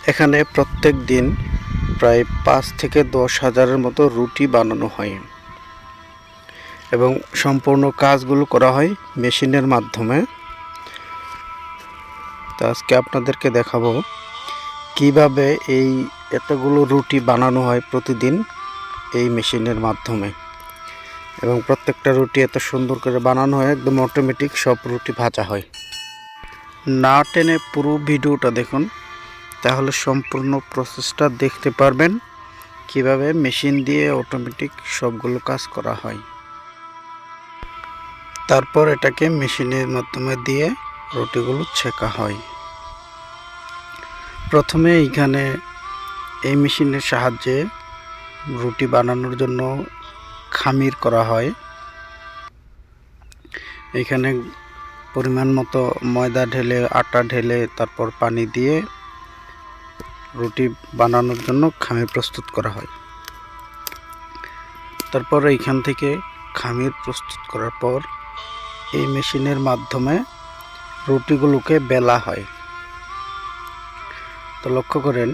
এখানে প্রত্যেক দিন প্রায় 5 থেকে 10 হাজারের মতো রুটি বানানো হয় এবং সম্পূর্ণ কাজগুলো করা হয় মেশিনের মাধ্যমে। তো আজকে আপনাদেরকে দেখাবো কিভাবে এই এতগুলো রুটি বানানো হয় প্রতিদিন এই মেশিনের মাধ্যমে, এবং প্রত্যেকটা রুটি এত সুন্দর করে বানানো হয়, একদম অটোমেটিক সব রুটি ভাজা হয়। না টেনে পুরো ভিডিওটা দেখুন, তাহলে সম্পূর্ণ প্রসেসটা দেখতে পারবেন কিভাবে মেশিন দিয়ে অটোমেটিক সবগুলো কাজ করা হয়। তারপর এটাকে মেশিনের মাধ্যমে দিয়ে রুটিগুলো ছেঁকা হয়। প্রথমে এইখানে এই মেশিনের সাহায্যে রুটি বানানোর জন্য খামির করা হয়। এখানে পরিমাণ মতো ময়দা ঢেলে, আটা ঢেলে, তারপর পানি দিয়ে রুটি বানানোর জন্য খামির প্রস্তুত করা হয়। তারপর এইখান থেকে খামির প্রস্তুত করার পর এই মেশিনের মাধ্যমে রুটিগুলোকে বেলা হয়। তো লক্ষ্য করেন,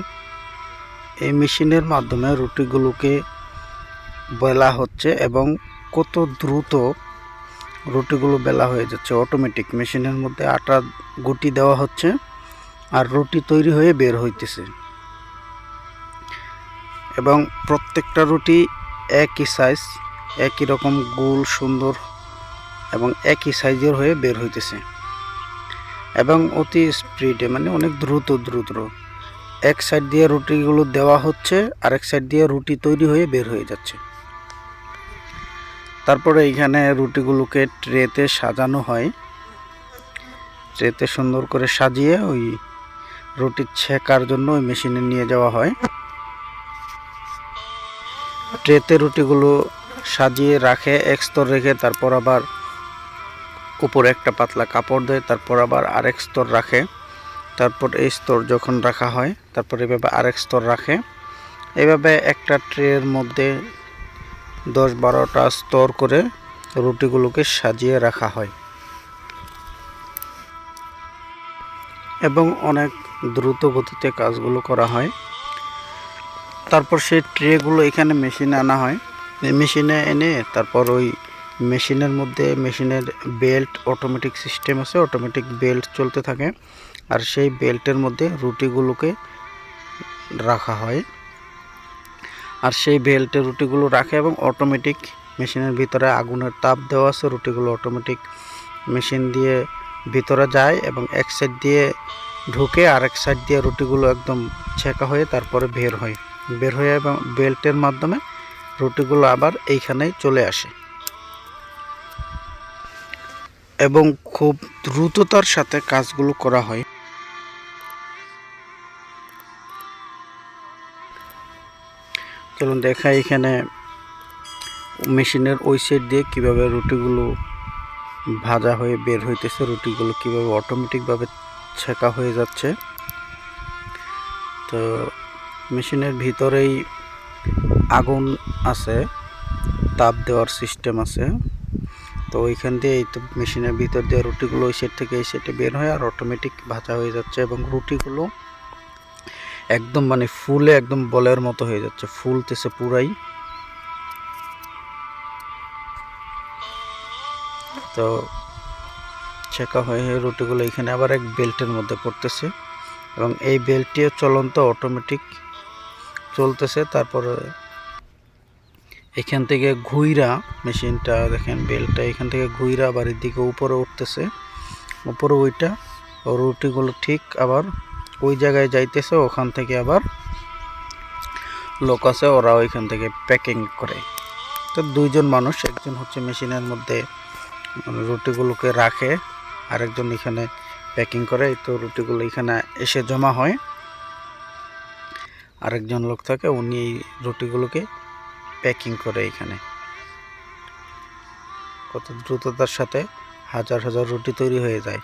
এই মেশিনের মাধ্যমে রুটিগুলোকে বেলা হচ্ছে এবং কত দ্রুত রুটিগুলো বেলা হয়ে যাচ্ছে। অটোমেটিক মেশিনের মধ্যে আটা গুটি দেওয়া হচ্ছে আর রুটি তৈরি হয়ে বের হইতেছে, এবং প্রত্যেকটা রুটি একই সাইজ, একই রকম গোল সুন্দর এবং একই সাইজের হয়ে বের হইতেছে, এবং অতি স্পিডে, মানে অনেক দ্রুত এক সাইড দিয়ে রুটিগুলো দেওয়া হচ্ছে, আরেক সাইড দিয়ে রুটি তৈরি হয়ে বের হয়ে যাচ্ছে। তারপরে এইখানে রুটিগুলোকে ট্রেতে সাজানো হয়। ট্রেতে সুন্দর করে সাজিয়ে ওই রুটি ছেঁকার জন্য ওই মেশিনে নিয়ে যাওয়া হয়। ট্রেতে রুটিগুলো সাজিয়ে রাখে, এক স্তর রেখে তারপর আবার উপরে একটা পাতলা কাপড় দেয়, তারপর আবার আরেক স্তর রাখে। তারপর এই স্তর যখন রাখা হয়, তারপর এভাবে আরেক স্তর রাখে। এইভাবে একটা ট্রের মধ্যে 10-12টা স্তর করে রুটিগুলোকে সাজিয়ে রাখা হয়, এবং অনেক দ্রুত গতিতে কাজগুলো করা হয়। তারপর সেই ট্রেগুলো এখানে মেশিনে আনা হয়। মেশিনে এনে তারপর ওই মেশিনের মধ্যে মেশিনের বেল্ট, অটোমেটিক সিস্টেম আছে, অটোমেটিক বেল্ট চলতে থাকে, আর সেই বেল্টের মধ্যে রুটিগুলোকে রাখা হয়। আর সেই বেল্টে রুটিগুলো রাখে এবং অটোমেটিক মেশিনের ভিতরে আগুনের তাপ দেওয়া আছে, রুটিগুলো অটোমেটিক মেশিন দিয়ে ভিতরে যায় এবং এক সাইড দিয়ে ঢুকে আরেক সাইড দিয়ে রুটিগুলো একদম ছেঁকা হয়ে তারপরে বের হয়ে এবং বেল্টের মাধ্যমে রুটিগুলো আবার এইখানেই চলে আসে, এবং খুব দ্রুততার সাথে কাজগুলো করা হয়। চলুন দেখাই এখানে মেশিনের ওই সাইড দিয়ে কিভাবে রুটিগুলো ভাজা হয়ে বের হইতেছে, রুটিগুলো কিভাবে অটোমেটিকভাবে ছেঁকা হয়ে যাচ্ছে। তো মেশিনের ভিতরেই আগুন আছে, তাপ দেওয়ার সিস্টেম আছে। তো ওইখান দিয়ে এই তো মেশিনের ভিতর দিয়ে রুটিগুলো ওই সাইড থেকে এই সাইডে বের হয় আর অটোমেটিক ভাজা হয়ে যাচ্ছে, এবং রুটিগুলো একদম মানে ফুলে একদম বলের মতো হয়ে যাচ্ছে, ফুলতেছে পুরাই। তো ছেঁকা হয়ে রুটিগুলো এখানে আবার এক বেল্টের মধ্যে পড়তেছে, এবং এই বেল্টটিও চলন্ত, অটোমেটিক চলতেছে। তারপরে এখান থেকে ঘুইরা মেশিনটা দেখেন, বেল্টটা এখান থেকে ঘুইরা আবার এদিকে উপরে উঠতেছে, উপরে ওইটা রুটিগুলো ঠিক আবার ওই জায়গায় যাইতেছে। ওখান থেকে আবার লোক আছে, ওরা ওইখান থেকে প্যাকিং করে। তো দুইজন মানুষ, একজন হচ্ছে মেশিনের মধ্যে রুটিগুলোকে রাখে, আরেকজন এখানে প্যাকিং করে। তো রুটিগুলো এখানে এসে জমা হয়, আরেকজন লোক থাকে, উনি রুটিগুলোকে প্যাকিং করে। এখানে কত দ্রুততার সাথে হাজার হাজার রুটি তৈরি হয়ে যায়।